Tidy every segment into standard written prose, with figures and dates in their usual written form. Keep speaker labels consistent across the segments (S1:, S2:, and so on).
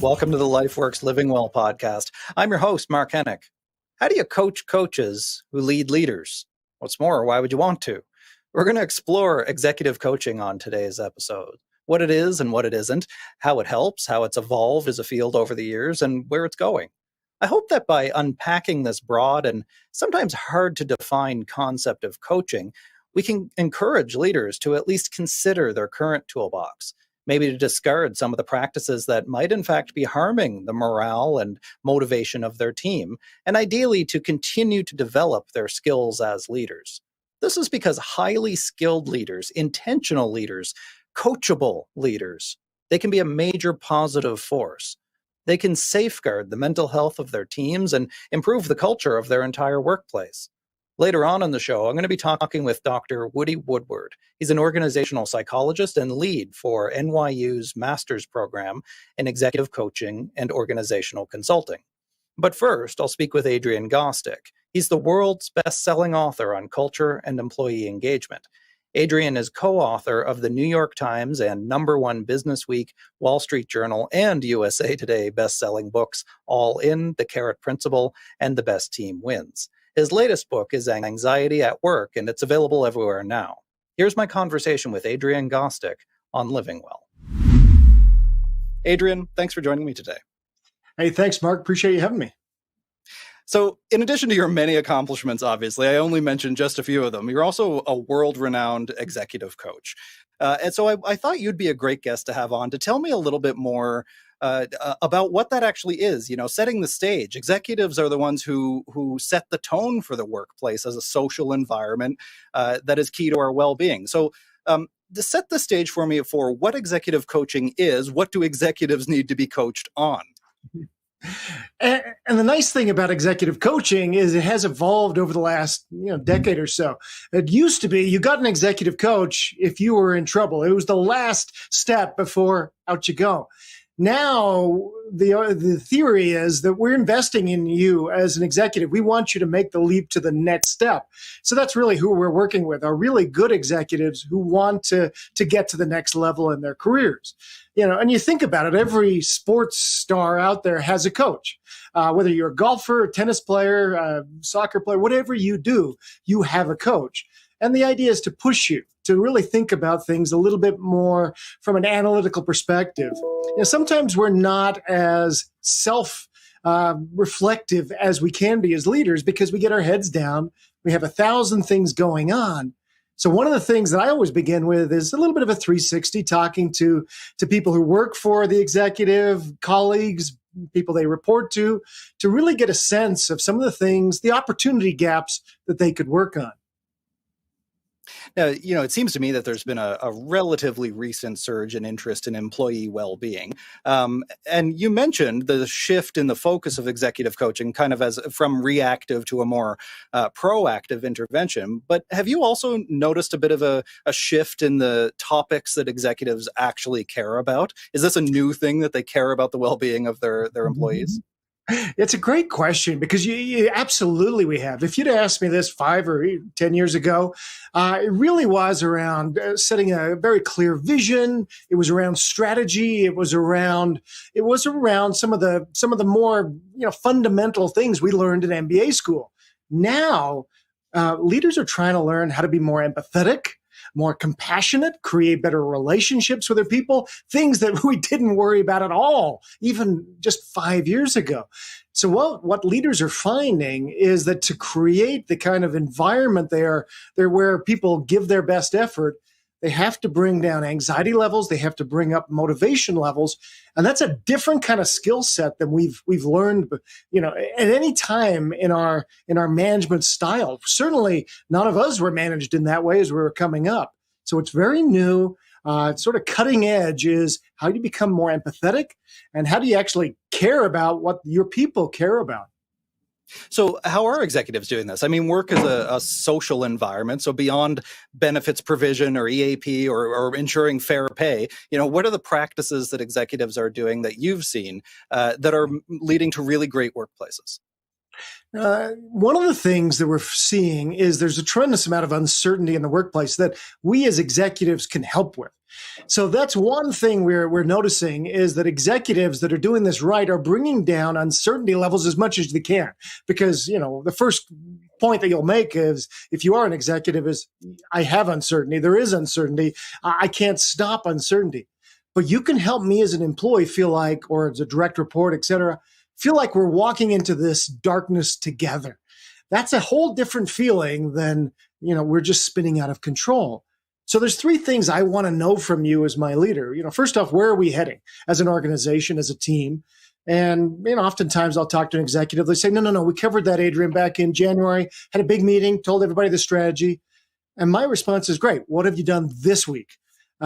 S1: Welcome to the Lifeworks Living Well podcast. I'm your host, Mark Hennick. How do you coach coaches who lead leaders? What's more, why would you want to? We're going to explore executive coaching on today's episode. What it is and what it isn't, how it helps, how it's evolved as a field over the years, and where it's going. I hope that by unpacking this broad and sometimes hard to define concept of coaching, we can encourage leaders to at least consider their current toolbox, maybe to discard some of the practices that might in fact be harming the morale and motivation of their team, and ideally to continue to develop their skills as leaders. This is because highly skilled leaders, intentional leaders, coachable leaders, they can be a major positive force. They can safeguard the mental health of their teams and improve the culture of their entire workplace. Later on in the show, I'm going to be talking with Dr. Woody Woodward. He's an organizational psychologist and lead for NYU's master's program in executive coaching and organizational consulting. But first, I'll speak with Adrian Gostick. He's the world's best-selling author on culture and employee engagement. Adrian is co-author of the New York Times and #1 Business Week, Wall Street Journal, and USA Today best-selling books, All In, The Carrot Principle, and The Best Team Wins. His latest book is Anxiety at Work, and it's available everywhere now. Here's my conversation with Adrian Gostick on Living Well. Adrian, thanks for joining me today.
S2: Hey, thanks, Mark. Appreciate you having me.
S1: So in addition to your many accomplishments, obviously, I only mentioned just a few of them. You're also a world-renowned executive coach. And so I thought you'd be a great guest to have on to tell me a little bit more about what that actually is, setting the stage. Executives are the ones who set the tone for the workplace as a social environment that is key to our well-being. So to set the stage for me for what executive coaching is, what do executives need to be coached on?
S2: And the nice thing about executive coaching is it has evolved over the last decade or so. It used to be you got an executive coach if you were in trouble. It was the last step before out you go. Now, the theory is that we're investing in you as an executive. We want you to make the leap to the next step. So that's really who we're working with, are really good executives who want to get to the next level in their careers. And you think about it, every sports star out there has a coach. Whether you're a golfer, a tennis player, soccer player, whatever you do, you have a coach. And the idea is to push you to really think about things a little bit more from an analytical perspective. Sometimes we're not as self-reflective as we can be as leaders because we get our heads down. We have 1,000 things going on. So one of the things that I always begin with is a little bit of a 360, talking to people who work for the executive, colleagues, people they report to really get a sense of some of the things, the opportunity gaps that they could work on.
S1: Now, it seems to me that there's been a relatively recent surge in interest in employee well-being. And you mentioned the shift in the focus of executive coaching kind of as from reactive to a more proactive intervention. But have you also noticed a bit of a shift in the topics that executives actually care about? Is this a new thing that they care about the well-being of their employees?
S2: It's a great question because you absolutely we have. If you'd asked me this 5 or 10 years ago, it really was around setting a very clear vision. It was around strategy. It was around some of the more fundamental things we learned in MBA school. Now, leaders are trying to learn how to be more empathetic, more compassionate, create better relationships with their people, things that we didn't worry about at all, even just 5 years ago. So what leaders are finding is that to create the kind of environment there where people give their best effort, they have to bring down anxiety levels, they have to bring up motivation levels, and that's a different kind of skill set than we've learned, at any time in our management style. Certainly, none of us were managed in that way as we were coming up. So it's very new. It's sort of cutting edge is how do you become more empathetic, and how do you actually care about what your people care about?
S1: So how are executives doing this? I mean, work is a social environment. So beyond benefits provision or EAP or ensuring fair pay, what are the practices that executives are doing that you've seen that are leading to really great workplaces?
S2: One of the things that we're seeing is there's a tremendous amount of uncertainty in the workplace that we as executives can help with. So that's one thing we're noticing is that executives that are doing this right are bringing down uncertainty levels as much as they can. Because, the first point that you'll make is if you are an executive is I have uncertainty. There is uncertainty. I can't stop uncertainty. But you can help me as an employee feel like, or as a direct report, et cetera, feel like we're walking into this darkness together. That's a whole different feeling than, we're just spinning out of control. So there's three things I want to know from you as my leader. First off, where are we heading as an organization, as a team? And, oftentimes I'll talk to an executive. They say, no, we covered that, Adrian, back in January, had a big meeting, told everybody the strategy. And my response is, great. What have you done this week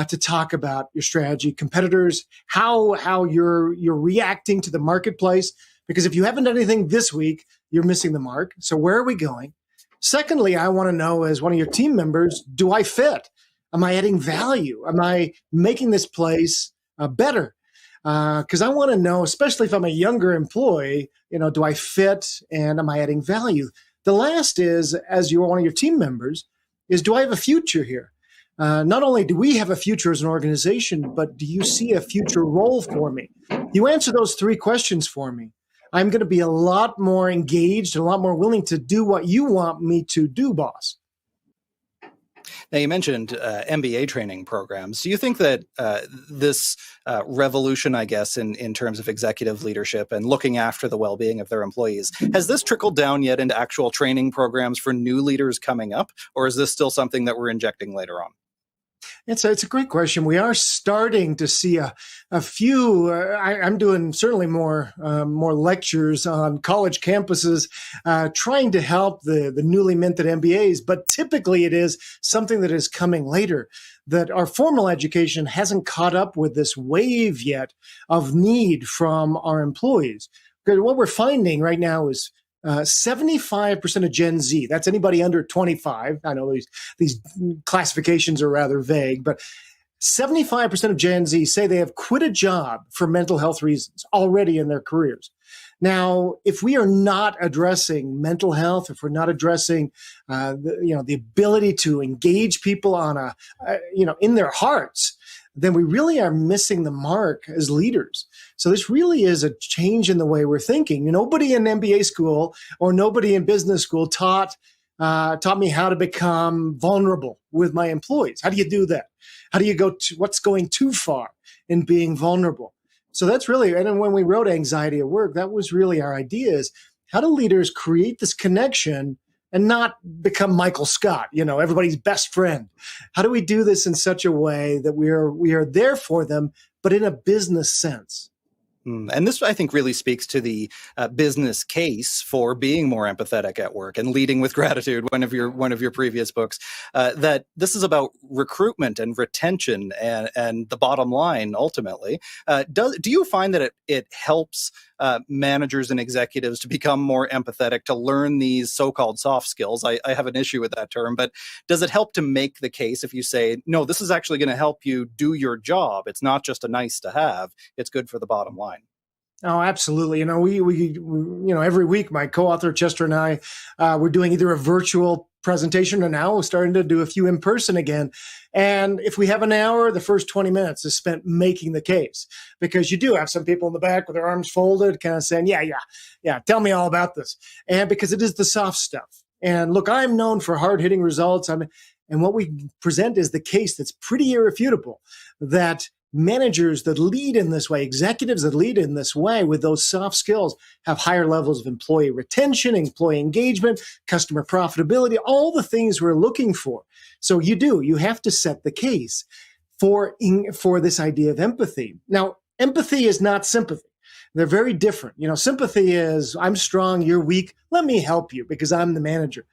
S2: to talk about your strategy, competitors, how you're reacting to the marketplace? Because if you haven't done anything this week, you're missing the mark. So where are we going? Secondly, I want to know as one of your team members, do I fit? Am I adding value? Am I making this place better? Because I want to know, especially if I'm a younger employee, do I fit and am I adding value? The last is, as you're one of your team members, is do I have a future here? Not only do we have a future as an organization, but do you see a future role for me? You answer those three questions for me. I'm going to be a lot more engaged, a lot more willing to do what you want me to do, boss.
S1: Now, you mentioned MBA training programs. Do you think that this revolution, I guess, in terms of executive leadership and looking after the well-being of their employees, has this trickled down yet into actual training programs for new leaders coming up? Or is this still something that we're injecting later on?
S2: It's a great question. We are starting to see a few. I'm doing certainly more lectures on college campuses, trying to help the newly minted MBAs. But typically, it is something that is coming later. That our formal education hasn't caught up with this wave yet of need from our employees. Because what we're finding right now is 75% of Gen Z, that's anybody under 25. I know these classifications are rather vague, but 75% of Gen Z say they have quit a job for mental health reasons already in their careers. Now, if we are not addressing mental health, if we're not addressing, the ability to engage people on in their hearts, then we really are missing the mark as leaders. So this really is a change in the way we're thinking. Nobody in MBA school or nobody in business school taught me how to become vulnerable with my employees. How do you do that? How do you go to what's going too far in being vulnerable? So that's really, and when we wrote Anxiety at Work, that was really our idea is how do leaders create this connection and not become Michael Scott, everybody's best friend? How do we do this in such a way that we are there for them, but in a business sense?
S1: And this, I think, really speaks to the business case for being more empathetic at work and leading with gratitude. One of your previous books, that this is about recruitment and retention and the bottom line ultimately. Do you find that it helps managers and executives to become more empathetic, to learn these so-called soft skills? I have an issue with that term, but does it help to make the case if you say, no, this is actually going to help you do your job? It's not just a nice to have, it's good for the bottom line.
S2: Oh, absolutely. We every week, my co-author Chester and I, we're doing either a virtual presentation or now we're starting to do a few in person again. And if we have an hour, the first 20 minutes is spent making the case, because you do have some people in the back with their arms folded, kind of saying, yeah, tell me all about this. And because it is the soft stuff. And look, I'm known for hard-hitting results. And what we present is the case that's pretty irrefutable, that managers that lead in this way, executives that lead in this way with those soft skills have higher levels of employee retention, employee engagement, customer profitability, all the things we're looking for. So you have to set the case for this idea of empathy. Now, empathy is not sympathy. They're very different. Sympathy is I'm strong, you're weak. Let me help you because I'm the manager.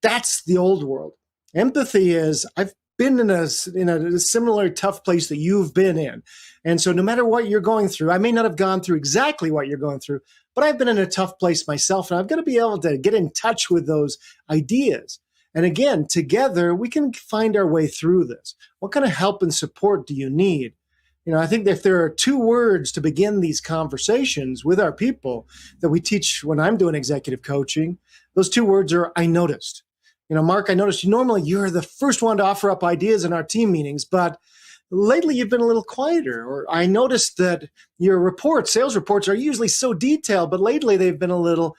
S2: That's the old world. Empathy is I've been in a similar tough place that you've been in. And so no matter what you're going through, I may not have gone through exactly what you're going through, but I've been in a tough place myself, and I've got to be able to get in touch with those ideas. And again, together, we can find our way through this. What kind of help and support do you need? I think that if there are two words to begin these conversations with our people that we teach when I'm doing executive coaching, those two words are, I noticed. Mark, I noticed normally you're the first one to offer up ideas in our team meetings, but lately you've been a little quieter. Or I noticed that your sales reports are usually so detailed, but lately they've been a little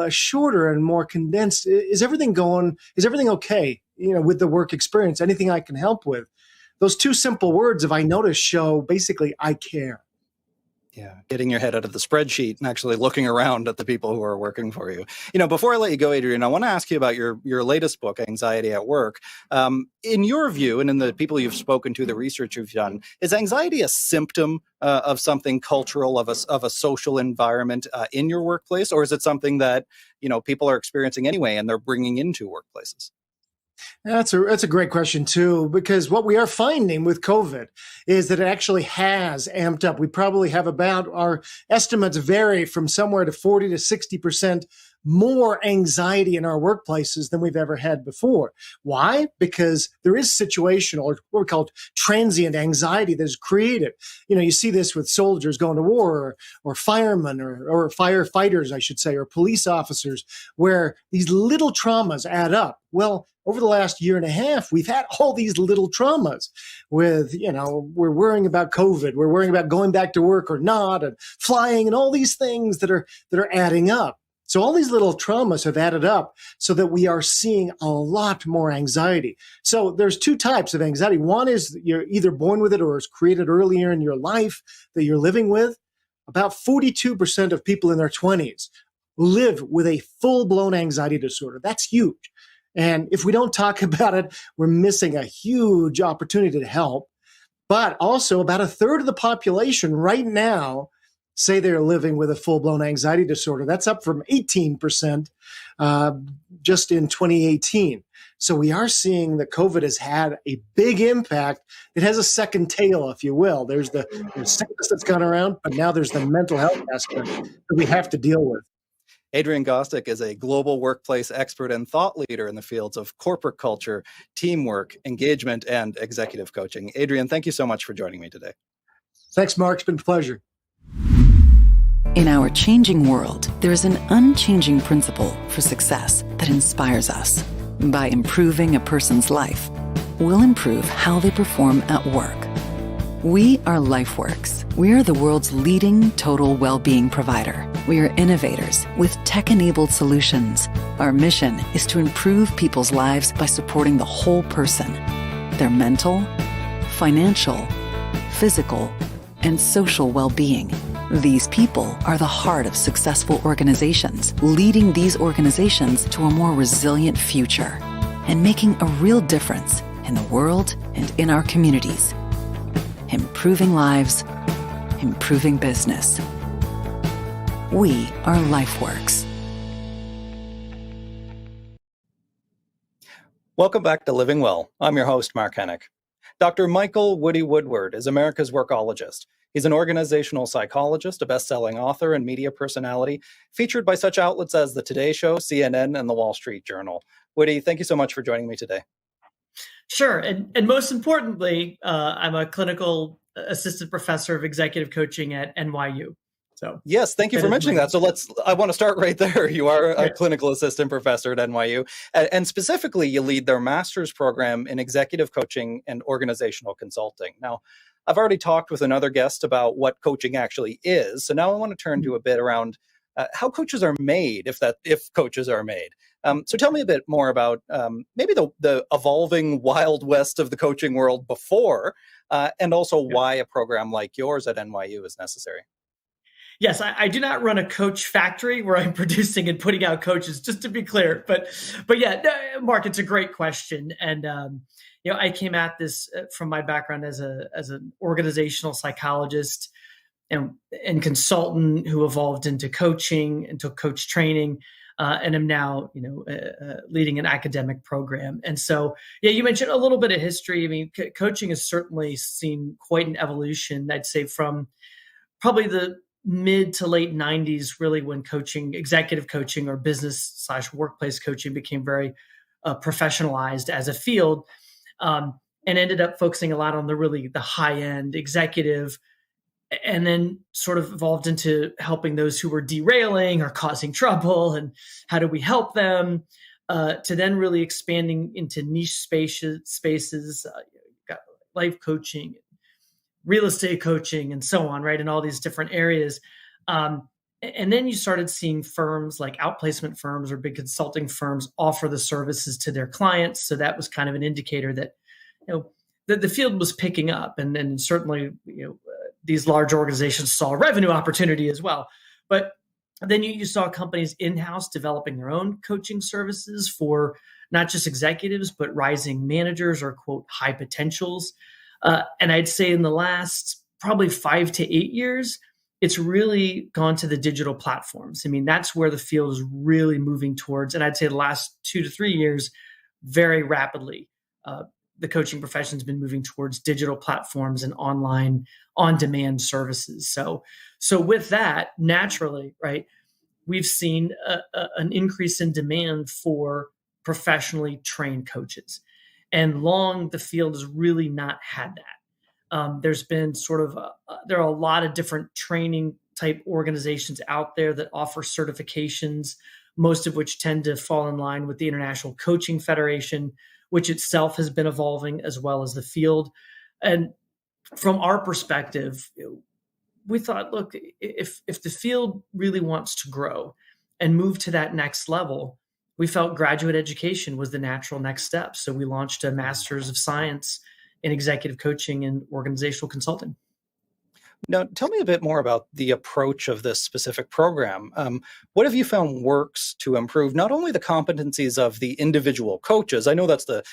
S2: shorter and more condensed. Is everything okay, with the work experience? Anything I can help with? Those two simple words, if I notice, show basically I care.
S1: Yeah, getting your head out of the spreadsheet and actually looking around at the people who are working for you. Before I let you go, Adrian, I want to ask you about your latest book, Anxiety at Work. In your view, and in the people you've spoken to, the research you've done, is anxiety a symptom of something cultural, of a social environment in your workplace, or is it something that people are experiencing anyway and they're bringing into workplaces?
S2: That's a great question too, because what we are finding with COVID is that it actually has amped up. We probably have our estimates vary from somewhere to 40 to 60% more anxiety in our workplaces than we've ever had before. Why? Because there is situational, or what we call transient anxiety that is created. You see this with soldiers going to war, or firemen, or firefighters, I should say, or police officers, where these little traumas add up. Well, over the last year and a half, we've had all these little traumas with, we're worrying about COVID, we're worrying about going back to work or not, and flying, and all these things that are adding up. So all these little traumas have added up so that we are seeing a lot more anxiety. So there's two types of anxiety. One is you're either born with it or it's created earlier in your life that you're living with. About 42% of people in their 20s live with a full-blown anxiety disorder. That's huge. And if we don't talk about it, we're missing a huge opportunity to help. But also about a third of the population right now say they're living with a full-blown anxiety disorder. That's up from 18% just in 2018. So we are seeing that COVID has had a big impact. It has a second tail, if you will. There's sickness that's gone around, but now there's the mental health aspect that we have to deal with.
S1: Adrian Gostick is a global workplace expert and thought leader in the fields of corporate culture, teamwork, engagement, and executive coaching. Adrian, thank you so much for joining me today.
S2: Thanks, Mark. It's been a pleasure.
S3: In our changing world, there is an unchanging principle for success that inspires us. By improving a person's life, we'll improve how they perform at work. We are Lifeworks. We are the world's leading total well-being provider. We are innovators with tech-enabled solutions. Our mission is to improve people's lives by supporting the whole person, their mental, financial, physical, and social well-being. These people are the heart of successful organizations, leading these organizations to a more resilient future and making a real difference in the world and in our communities. Improving lives, improving business. We are Lifeworks.
S1: Welcome back to Living Well. I'm your host, Mark Hennick. Dr. Michael Woody Woodward is America's workologist. He's an organizational psychologist, a best-selling author, and media personality, featured by such outlets as The Today Show, CNN, and The Wall Street Journal. Woody, thank you so much for joining me today.
S4: Sure. And most importantly, I'm a clinical assistant professor of executive coaching at NYU. So
S1: yes, thank you for mentioning that. So I want to start right there. You are a clinical assistant professor at NYU, and specifically you lead their master's program in executive coaching and organizational consulting. Now, I've already talked with another guest about what coaching actually is. So now I want to turn to a bit around how coaches are made, if coaches are made. So tell me a bit more about maybe the evolving Wild West of the coaching world before, and also why a program like yours at NYU is necessary.
S4: Yes, I do not run a coach factory where I'm producing and putting out coaches, just to be clear. But yeah, Mark, it's a great question. And, I came at this from my background as an organizational psychologist and consultant who evolved into coaching, into coach training, and am now, leading an academic program. And so, you mentioned a little bit of history. I mean, coaching has certainly seen quite an evolution, I'd say, from probably the mid to late 90s, really, when coaching, executive coaching or business/workplace coaching became very professionalized as a field. and ended up focusing a lot on the high end executive, and then sort of evolved into helping those who were derailing or causing trouble, and how do we help them, to then really expanding into niche spaces, got life coaching, real estate coaching, and so on, right? In all these different areas. And then you started seeing firms like outplacement firms or big consulting firms offer the services to their clients. So that was kind of an indicator that, the field was picking up. And then certainly, these large organizations saw a revenue opportunity as well. But then you saw companies in-house developing their own coaching services for not just executives, but rising managers or, quote, high potentials. And I'd say in the last probably 5 to 8 years, it's really gone to the digital platforms. I mean, that's where the field is really moving towards. And I'd say the last 2 to 3 years, very rapidly, the coaching profession has been moving towards digital platforms and online on-demand services. So with that, naturally, right, we've seen an increase in demand for professionally trained coaches. And long, the field has really not had that. There's been there are a lot of different training type organizations out there that offer certifications, most of which tend to fall in line with the International Coaching Federation, which itself has been evolving as well as the field. And from our perspective, we thought, look, if the field really wants to grow and move to that next level, we felt graduate education was the natural next step. So we launched a Master's of Science in Executive Coaching and Organizational Consulting.
S1: Now, tell me a bit more about the approach of this specific program. What have you found works to improve not only the competencies of the individual coaches? I know that's the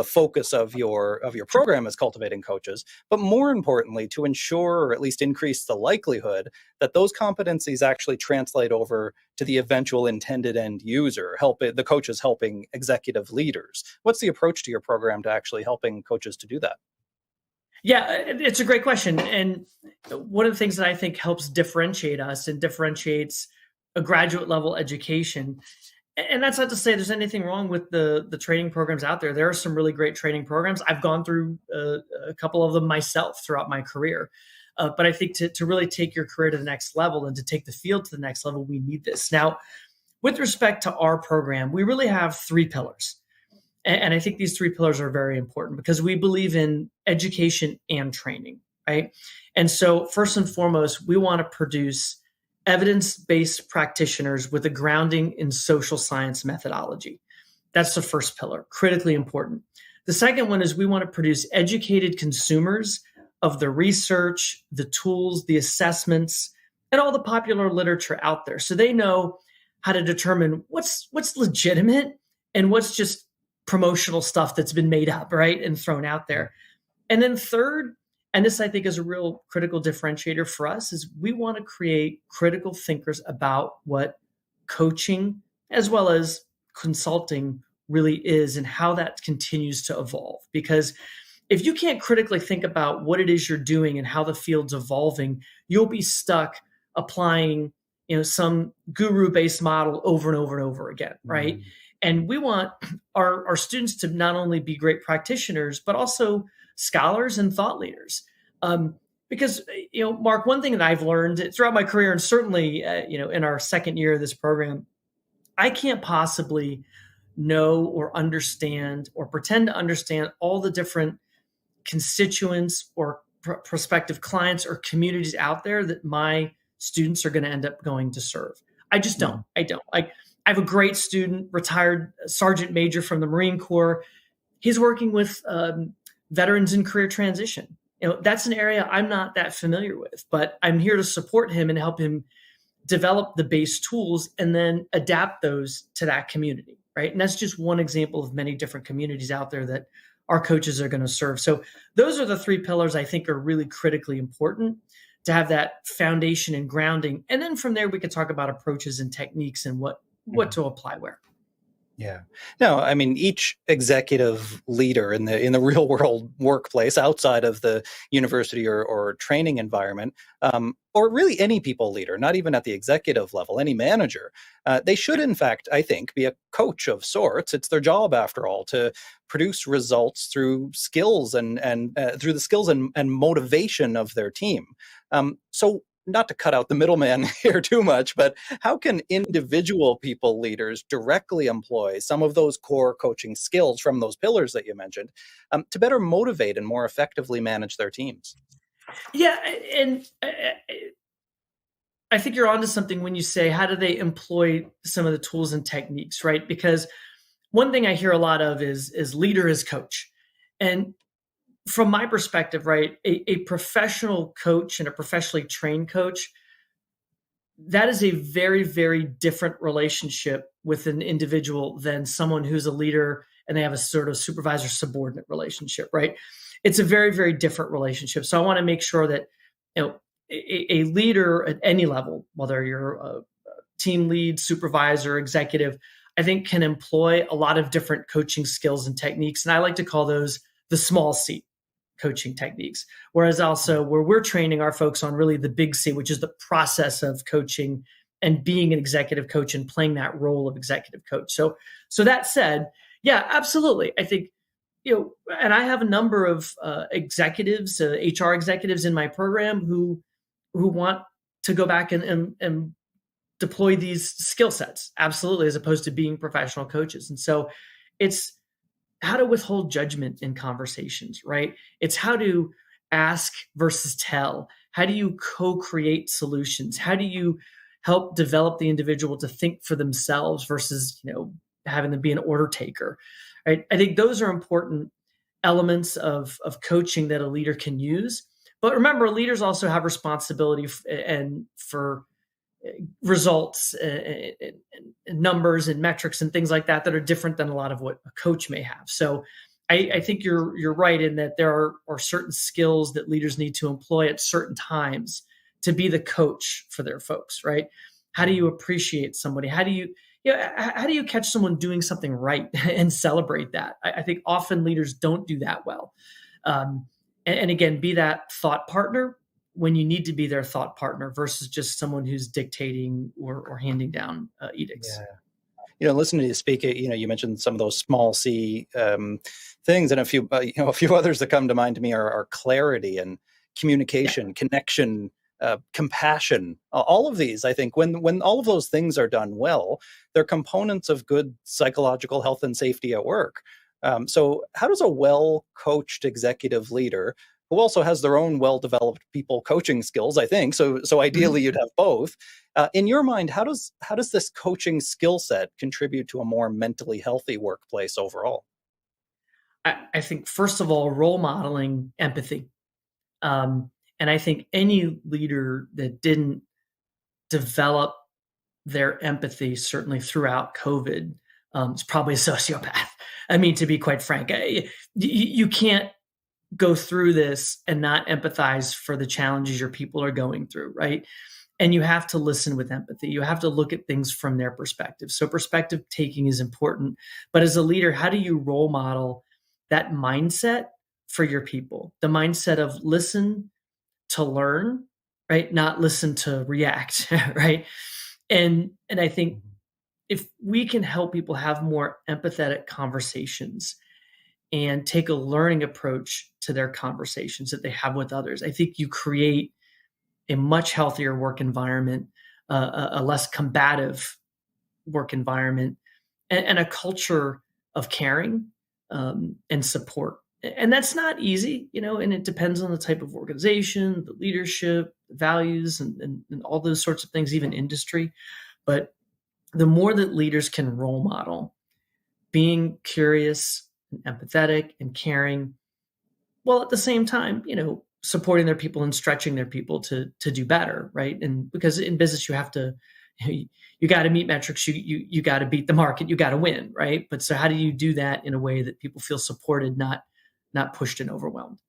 S1: focus of your program is cultivating coaches, but more importantly, to ensure or at least increase the likelihood that those competencies actually translate over to the eventual intended end user, the coaches helping executive leaders. What's the approach to your program to actually helping coaches to do that?
S4: Yeah, it's a great question. And one of the things that I think helps differentiate us and differentiates a graduate level education, and that's not to say there's anything wrong with the training programs out there. There are some really great training programs. I've gone through a couple of them myself throughout my career. But I think to really take your career to the next level and to take the field to the next level, we need this. Now, with respect to our program, we really have 3 pillars. And I think these 3 pillars are very important because we believe in education and training, right? And so first and foremost, we want to produce evidence-based practitioners with a grounding in social science methodology. That's the first pillar, critically important. The second one is we want to produce educated consumers of the research, the tools, the assessments, and all the popular literature out there. So they know how to determine what's legitimate and what's just promotional stuff that's been made up, right, and thrown out there. And then third, and this I think is a real critical differentiator for us, is we want to create critical thinkers about what coaching as well as consulting really is and how that continues to evolve. Because if you can't critically think about what it is you're doing and how the field's evolving, you'll be stuck applying, some guru-based model over and over and over again, right? Mm-hmm. And we want our students to not only be great practitioners, but also scholars and thought leaders. Because, Mark, one thing that I've learned throughout my career, and certainly, in our second year of this program, I can't possibly know or understand or pretend to understand all the different constituents or prospective clients or communities out there that my students are going to end up going to serve. I just don't. I don't. I have a great student, retired sergeant major from the Marine Corps. He's working with veterans in career transition. That's an area I'm not that familiar with, but I'm here to support him and help him develop the base tools and then adapt those to that community, right? And that's just one example of many different communities out there that our coaches are going to serve. So those are the 3 pillars I think are really critically important to have that foundation and grounding. And then from there, we could talk about approaches and techniques and what to apply where.
S1: Yeah. No, I mean, each executive leader in the real world workplace outside of the university or training environment, or really any people leader, not even at the executive level, any manager, they should, in fact, I think, be a coach of sorts. It's their job, after all, to produce results through skills and through the skills and motivation of their team. So not to cut out the middleman here too much, but how can individual people leaders directly employ some of those core coaching skills from those pillars that you mentioned to better motivate and more effectively manage their teams?
S4: Yeah, and I think you're onto something when you say, how do they employ some of the tools and techniques, right? Because one thing I hear a lot of is leader as coach. And from my perspective, right, a professional coach and a professionally trained coach, that is a very, very different relationship with an individual than someone who's a leader and they have a sort of supervisor subordinate relationship, right? It's a very, very different relationship. So I want to make sure that, a leader at any level, whether you're a team lead, supervisor, executive, I think can employ a lot of different coaching skills and techniques. And I like to call those the small C coaching techniques. Whereas also where we're training our folks on really the big C, which is the process of coaching and being an executive coach and playing that role of executive coach. So that said, yeah, absolutely. I think, and I have a number of executives, HR executives in my program who want to go back and deploy these skill sets, absolutely, as opposed to being professional coaches. And so it's how to withhold judgment in conversations, right? It's how to ask versus tell. How do you co-create solutions? How do you help develop the individual to think for themselves versus, having them be an order taker, right? I think those are important elements of coaching that a leader can use. But remember, leaders also have responsibility for results and numbers and metrics and things like that are different than a lot of what a coach may have. So I think you're right in that there are certain skills that leaders need to employ at certain times to be the coach for their folks, right? How do you appreciate somebody? How do you catch someone doing something right and celebrate that? I think often leaders don't do that well. And again, be that thought partner when you need to be their thought partner versus just someone who's dictating or handing down edicts.
S1: Yeah. Listening to you speak, you mentioned some of those small C things, and a few others that come to mind to me are clarity and communication, connection, compassion. All of these, I think, when all of those things are done well, they're components of good psychological health and safety at work. So how does a well-coached executive leader who also has their own well-developed people coaching skills, I think, so ideally you'd have both, in your mind, how does this coaching skill set contribute to a more mentally healthy workplace overall?
S4: I think, first of all, role modeling empathy. And I think any leader that didn't develop their empathy, certainly throughout COVID, is probably a sociopath. I mean, to be quite frank, you can't go through this and not empathize for the challenges your people are going through, right? And you have to listen with empathy. You have to look at things from their perspective. So perspective taking is important. But as a leader, how do you role model that mindset for your people? The mindset of listen to learn, right? Not listen to react, right? And I think if we can help people have more empathetic conversations and take a learning approach to their conversations that they have with others, I think you create a much healthier work environment, a less combative work environment, and a culture of caring and support. And that's not easy, and it depends on the type of organization, the leadership, the values, and all those sorts of things, even industry. But the more that leaders can role model being curious and empathetic and caring, while at the same time, supporting their people and stretching their people to do better, right? And because in business, you have to, you got to meet metrics, you got to beat the market, you got to win, right? But so how do you do that in a way that people feel supported, not pushed and overwhelmed?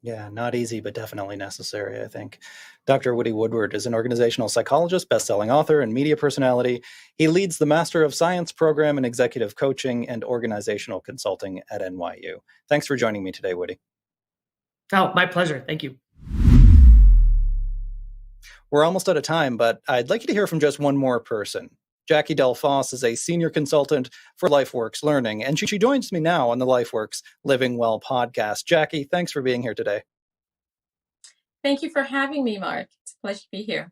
S1: Yeah, not easy, but definitely necessary, I think. Dr. Woody Woodward is an organizational psychologist, best-selling author, and media personality. He leads the Master of Science program in executive coaching and organizational consulting at NYU. Thanks for joining me today, Woody.
S4: Oh, my pleasure. Thank you.
S1: We're almost out of time, but I'd like you to hear from just one more person. Jackie Delfoss is a senior consultant for Lifeworks Learning, and she joins me now on the Lifeworks Living Well podcast. Jackie, thanks for being here today.
S5: Thank you for having me, Mark. It's a pleasure to be here.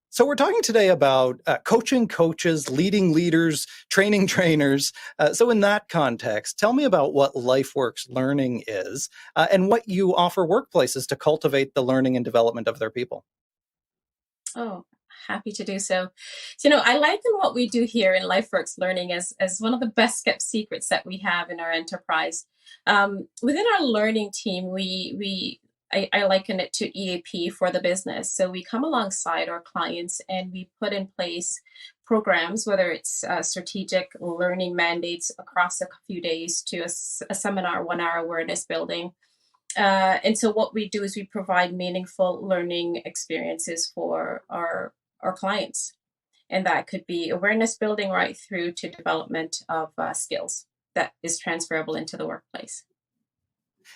S1: So we're talking today about coaching coaches, leading leaders, training trainers. So in that context, tell me about what Lifeworks Learning is and what you offer workplaces to cultivate the learning and development of their people.
S5: Oh, happy to do so. So, I liken what we do here in Lifeworks Learning as one of the best kept secrets that we have in our enterprise. Within our learning team, I liken it to EAP for the business. So we come alongside our clients and we put in place programs, whether it's strategic learning mandates across a few days to a seminar, 1 hour awareness building. And so what we do is we provide meaningful learning experiences for our clients. And that could be awareness building right through to development of skills that is transferable into the workplace.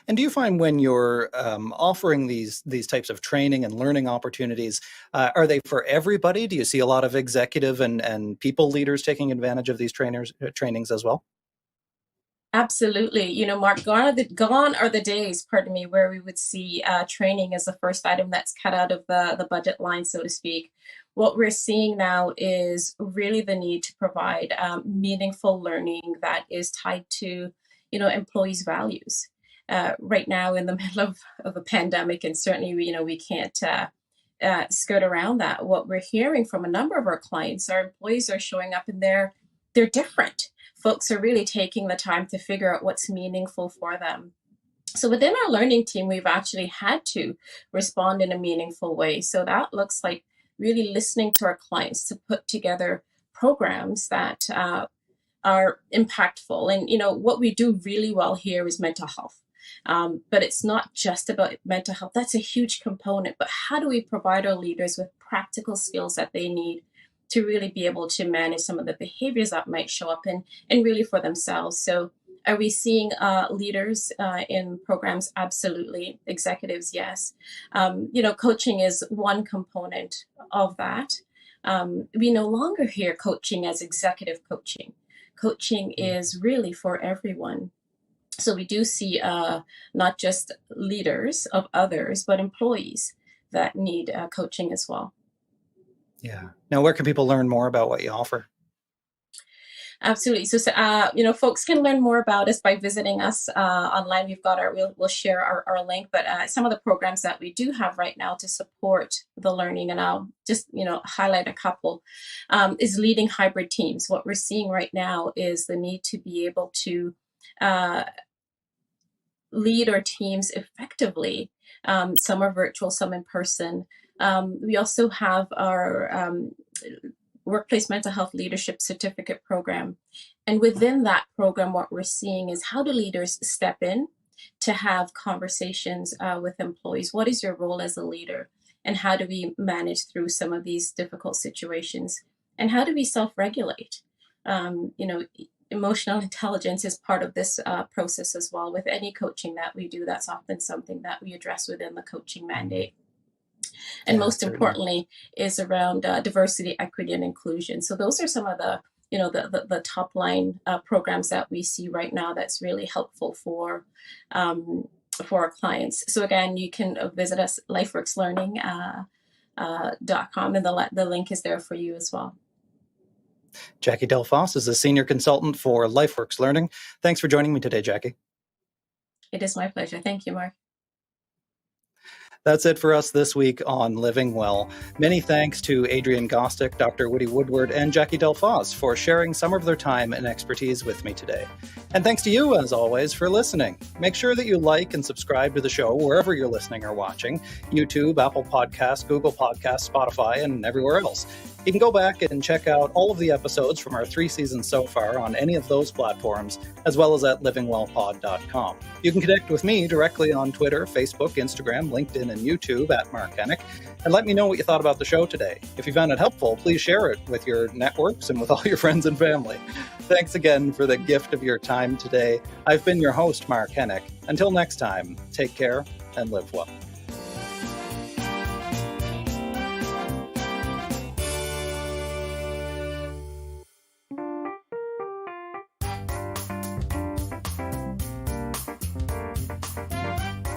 S1: And do you find when you're offering these types of training and learning opportunities, are they for everybody? Do you see a lot of executive and people leaders taking advantage of these trainings as well?
S5: Absolutely. Mark, gone are the days, where we would see training as the first item that's cut out of the budget line, so to speak. What we're seeing now is really the need to provide meaningful learning that is tied to, employees' values. Right now, in the middle of a pandemic, and certainly, we can't skirt around that. What we're hearing from a number of our clients, our employees are showing up and they're different. Folks are really taking the time to figure out what's meaningful for them. So within our learning team, we've actually had to respond in a meaningful way. So that looks like really listening to our clients to put together programs that are impactful. And, what we do really well here is mental health. But it's not just about mental health. That's a huge component. But how do we provide our leaders with practical skills that they need to really be able to manage some of the behaviors that might show up and really for themselves? So are we seeing leaders in programs? Absolutely. Executives, yes. Coaching is one component of that. We no longer hear coaching as executive coaching. Coaching is really for everyone. So we do see not just leaders of others, but employees that need coaching as well.
S1: Yeah. Now, where can people learn more about what you offer?
S5: Absolutely. So, folks can learn more about us by visiting us online. We'll share our link, but some of the programs that we do have right now to support the learning, and I'll just, highlight a couple, is leading hybrid teams. What we're seeing right now is the need to be able to lead our teams effectively. Some are virtual, some in person. We also have our Workplace Mental Health Leadership Certificate program. And within that program, what we're seeing is how do leaders step in to have conversations with employees? What is your role as a leader? And how do we manage through some of these difficult situations? And how do we self-regulate? Emotional intelligence is part of this process as well. With any coaching that we do, that's often something that we address within the coaching mandate. And most importantly is around diversity, equity, and inclusion. So those are some of the, the top line programs that we see right now that's really helpful for our clients. So again, you can visit us, lifeworkslearning.com, and the link is there for you as well.
S1: Jackie Delfoss is a senior consultant for Lifeworks Learning. Thanks for joining me today, Jackie.
S5: It is my pleasure. Thank you, Mark.
S1: That's it for us this week on Living Well. Many thanks to Adrian Gostick, Dr. Woody Woodward, and Jackie Delfoss for sharing some of their time and expertise with me today. And thanks to you, as always, for listening. Make sure that you like and subscribe to the show wherever you're listening or watching: YouTube, Apple Podcasts, Google Podcasts, Spotify, and everywhere else. You can go back and check out all of the episodes from our 3 seasons so far on any of those platforms, as well as at livingwellpod.com. You can connect with me directly on Twitter, Facebook, Instagram, LinkedIn, and YouTube at Mark Hennick, and let me know what you thought about the show today. If you found it helpful, please share it with your networks and with all your friends and family. Thanks again for the gift of your time today. I've been your host, Mark Hennick. Until next time, take care and live well.